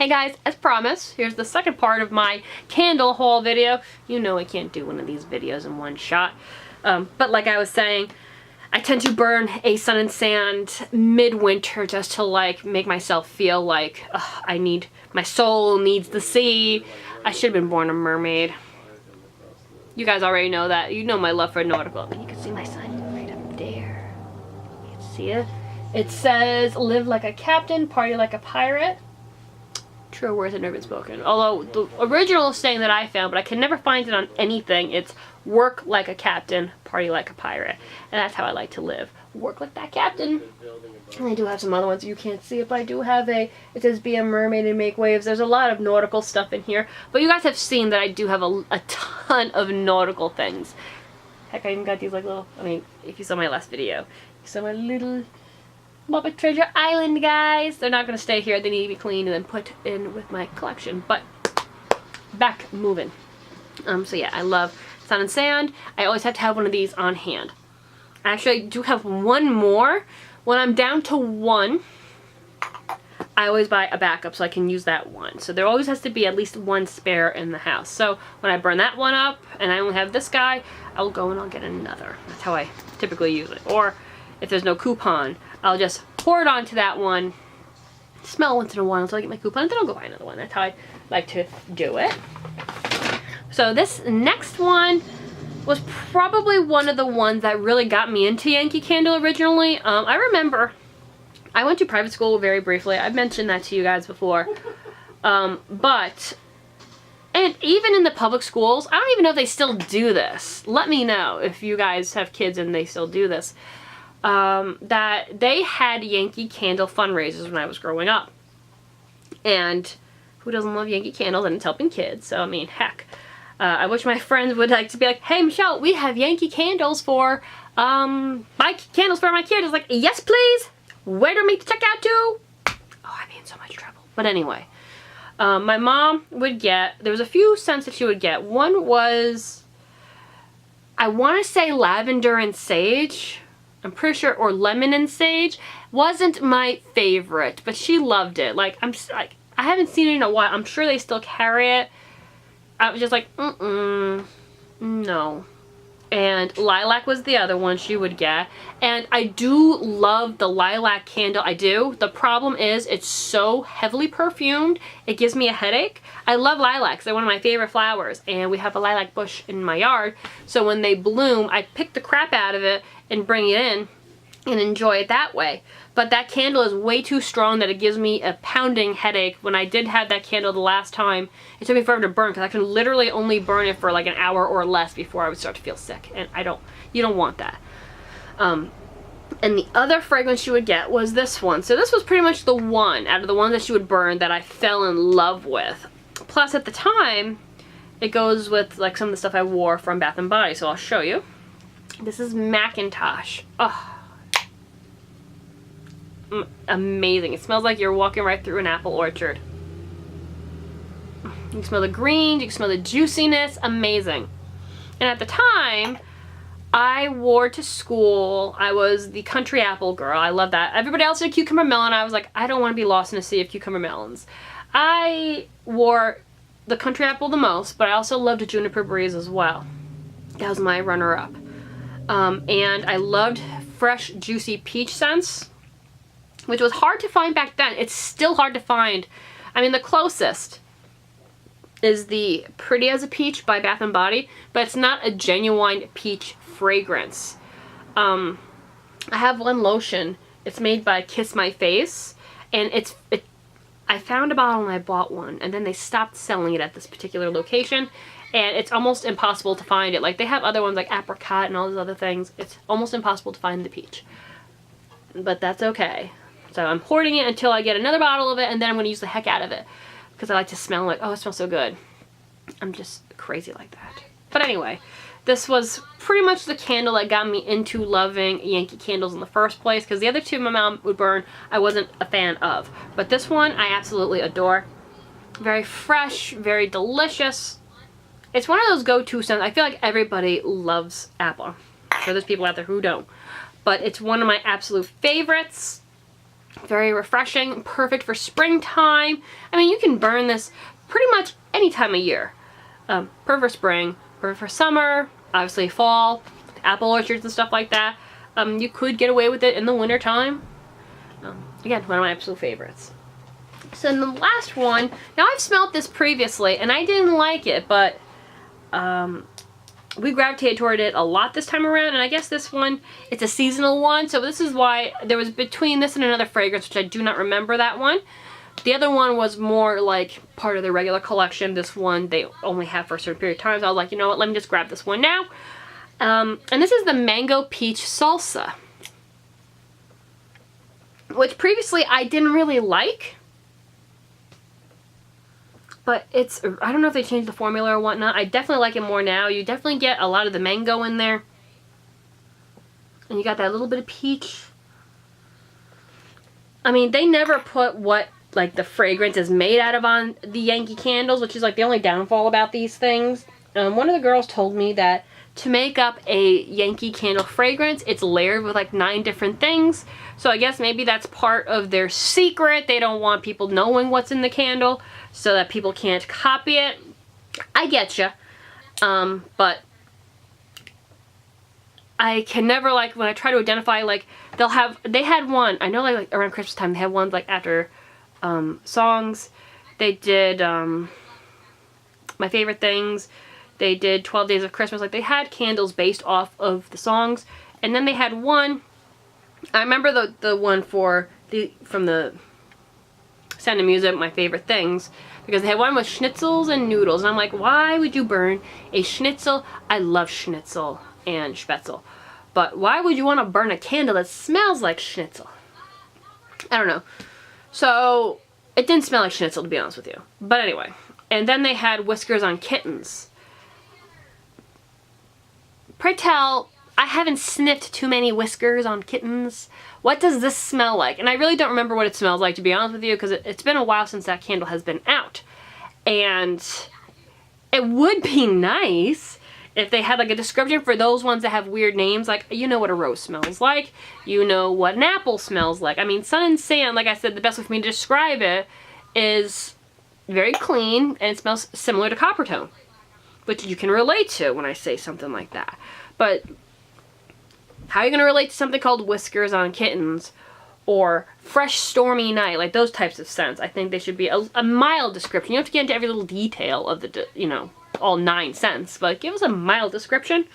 Hey guys, as promised, here's the second part of my candle haul video. You know I can't do one of these videos in one shot. But like I was saying, I tend to burn a sun and sand midwinter just to like make myself feel like my soul needs the sea. I should have been born a mermaid. You guys already know that. You know my love for nautical. You can see my sign right up there. You can see it. It says, live like a captain, party like a pirate. True words have never been spoken. Although the original saying that I found, but I can never find it on anything, it's work like a captain, party like a pirate. And that's how I like to live. Work like that captain. And I do have some other ones you can't see it, but I do have it says be a mermaid and make waves. There's a lot of nautical stuff in here. But you guys have seen that I do have a ton of nautical things. Heck, I even got these like little, if you saw my last video, you saw my little Muppet Treasure Island guys. They're not going to stay here. They need to be cleaned and then put in with my collection. But back moving. So yeah, I love sun and sand. I always have to have one of these on hand. Actually, I do have one more. When I'm down to one, I always buy a backup so I can use that one. So there always has to be at least one spare in the house. So when I burn that one up and I only have this guy, I'll go and I'll get another. That's how I typically use it. Or if there's no coupon, I'll just pour it onto that one, smell once in a while until I get my coupon, and then I'll go buy another one. That's how I like to do it. So this next one was probably one of the ones that really got me into Yankee Candle originally. I remember I went to private school very briefly. I've mentioned that to you guys before. And even in the public schools, I don't even know if they still do this. Let me know if you guys have kids and they still do this. That they had Yankee Candle fundraisers when I was growing up. And who doesn't love Yankee Candles, and it's helping kids, so I mean, heck. I wish my friends would like to be like, hey Michelle, we have Yankee Candles for, my candles for my kids. I was like, yes please, where do I make the check out to? Oh, I'd be in so much trouble. But anyway, my mom would get, there was a few scents that she would get. One was, I want to say lavender and sage. I'm pretty sure, or lemon and sage. Wasn't my favorite, but she loved it. Like, I haven't seen it in a while. I'm sure they still carry it. I was just like, no. And lilac was the other one she would get. And I do love the lilac candle. I do. The problem is it's so heavily perfumed, it gives me a headache. I love lilacs. They're one of my favorite flowers. And we have a lilac bush in my yard. So when they bloom, I pick the crap out of it and bring it in and enjoy it that way. But that candle is way too strong that it gives me a pounding headache. When I did have that candle the last time, it took me forever to burn because I can literally only burn it for like an hour or less before I would start to feel sick. And you don't want that. And the other fragrance you would get was this one. So this was pretty much the one out of the ones that she would burn that I fell in love with. Plus at the time, it goes with like some of the stuff I wore from Bath & Body. So I'll show you. This is Macintosh. Oh. Amazing. It smells like you're walking right through an apple orchard. You can smell the green, you can smell the juiciness. Amazing. And at the time, I wore to school, I was the country apple girl. I love that. Everybody else did cucumber melon. I was like, I don't want to be lost in a sea of cucumber melons. I wore the country apple the most, but I also loved a juniper breeze as well. That was my runner-up. And I loved fresh, juicy peach scents, which was hard to find back then. It's still hard to find. I mean, the closest is the Pretty as a Peach by Bath & Body, but it's not a genuine peach fragrance. I have one lotion. It's made by Kiss My Face, and I found a bottle and I bought one, and then they stopped selling it at this particular location, and it's almost impossible to find it. Like, they have other ones like apricot and all those other things. It's almost impossible to find the peach. But that's okay. So I'm hoarding it until I get another bottle of it, and then I'm going to use the heck out of it. Because I like to smell like, oh, it smells so good. I'm just crazy like that. But anyway, this was pretty much the candle that got me into loving Yankee Candles in the first place. Because the other two my mom would burn, I wasn't a fan of. But this one, I absolutely adore. Very fresh, very delicious. It's one of those go-to scents. I feel like everybody loves apple. I'm sure there's people out there who don't. But it's one of my absolute favorites. Very refreshing, perfect for springtime. I mean, you can burn this pretty much any time of year. Perfect for spring, perfect for summer, obviously fall, apple orchards and stuff like that. You could get away with it in the winter time. Again, one of my absolute favorites. So in the last one, now I've smelled this previously and I didn't like it, but we gravitated toward it a lot this time around, and I guess this one, it's a seasonal one, so this is why there was between this and another fragrance, which I do not remember that one. The other one was more like part of the regular collection. This one they only have for a certain period of time, so I was like, you know what, let me just grab this one now. And this is the Mango Peach Salsa, which previously I didn't really like. But it's, I don't know if they changed the formula or whatnot. I definitely like it more now. You definitely get a lot of the mango in there. And you got that little bit of peach. I mean, they never put what, like, the fragrance is made out of on the Yankee candles, which is, like, the only downfall about these things. One of the girls told me that to make up a Yankee candle fragrance, it's layered with, like, 9 different things. So I guess maybe that's part of their secret. They don't want people knowing what's in the candle, so that people can't copy it. I getcha. But I can never, like, when I try to identify, like, they had one, I know, like around Christmas time, they had ones, like, after, songs. They did, My Favorite Things. They did 12 Days of Christmas. Like, they had candles based off of the songs. And then they had one, I remember the one from the Sound of Music, My Favorite Things, because they had one with schnitzels and noodles, and I'm like, why would you burn a schnitzel? I love schnitzel and spätzle, but why would you want to burn a candle that smells like schnitzel? I don't know. So it didn't smell like schnitzel, to be honest with you. But anyway, and then they had Whiskers on Kittens. Pray tell, I haven't sniffed too many Whiskers on Kittens. What does this smell like? And I really don't remember what it smells like, to be honest with you, because it's been a while since that candle has been out. And it would be nice if they had, like, a description for those ones that have weird names. Like, you know what a rose smells like. You know what an apple smells like. I mean, Sun and Sand, like I said, the best way for me to describe it is very clean, and it smells similar to Coppertone, which you can relate to when I say something like that. But how are you going to relate to something called Whiskers on Kittens or Fresh Stormy Night? Like, those types of scents. I think they should be a mild description. You don't have to get into every little detail of the, you know, all 9 scents, but give us a mild description.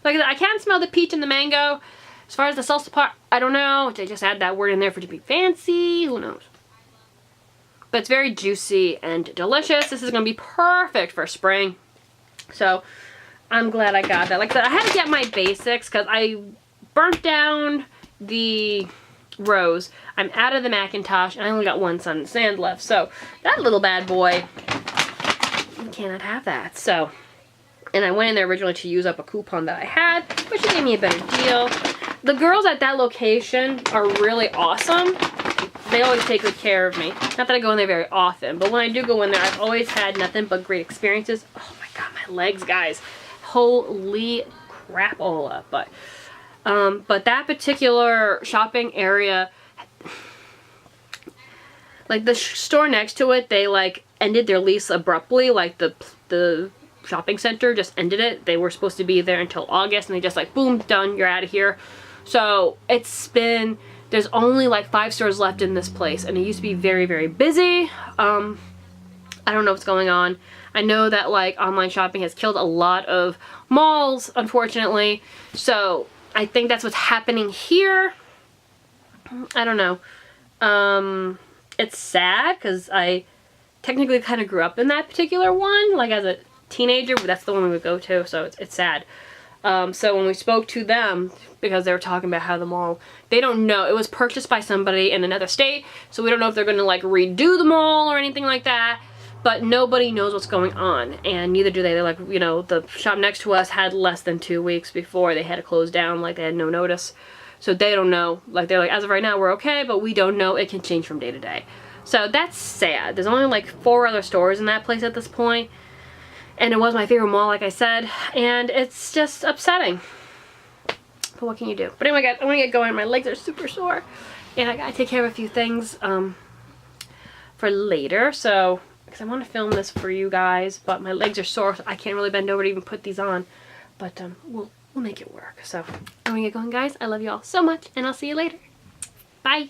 Like I can smell the peach and the mango. As far as the salsa part, I don't know. They just add that word in there for it to be fancy. Who knows? But it's very juicy and delicious. This is going to be perfect for spring. So I'm glad I got that. Like I said, I had to get my basics because I burnt down the Rose. I'm out of the Macintosh, and I only got one Sun and Sand left. So that little bad boy, you cannot have that. So, and I went in there originally to use up a coupon that I had, but she gave me a better deal. The girls at that location are really awesome. They always take good care of me. Not that I go in there very often, but when I do go in there, I've always had nothing but great experiences. Oh my god, my legs, guys. Holy crap, all up. But that particular shopping area, like the store next to it, they like ended their lease abruptly. Like the shopping center just ended it. They were supposed to be there until August, and they just like, boom, done, you're out of here. So it's been, there's only like 5 stores left in this place, and it used to be very, very busy. I don't know what's going on. I know that like online shopping has killed a lot of malls, unfortunately. So I think that's what's happening here. I don't know. It's sad because I technically kind of grew up in that particular one, like as a teenager, but that's the one we would go to, so it's sad. So when we spoke to them, because they were talking about how the mall, they don't know, it was purchased by somebody in another state, so we don't know if they're going to like redo the mall or anything like that, but nobody knows what's going on, and neither do they. They're like, you know, the shop next to us had less than 2 weeks before they had to close down, like they had no notice, so they don't know. Like they're like, as of right now we're okay, but we don't know, it can change from day to day. So that's sad. There's only like 4 other stores in that place at this point. And it was my favorite mall, like I said, and it's just upsetting. But what can you do? But anyway, guys, I'm gonna get going. My legs are super sore, And I gotta take care of a few things for later, so because I want to film this for you guys, but my legs are sore, so I can't really bend over to even put these on. But we'll make it work. So I'm gonna get going, guys. I love you all so much, and I'll see you later. Bye.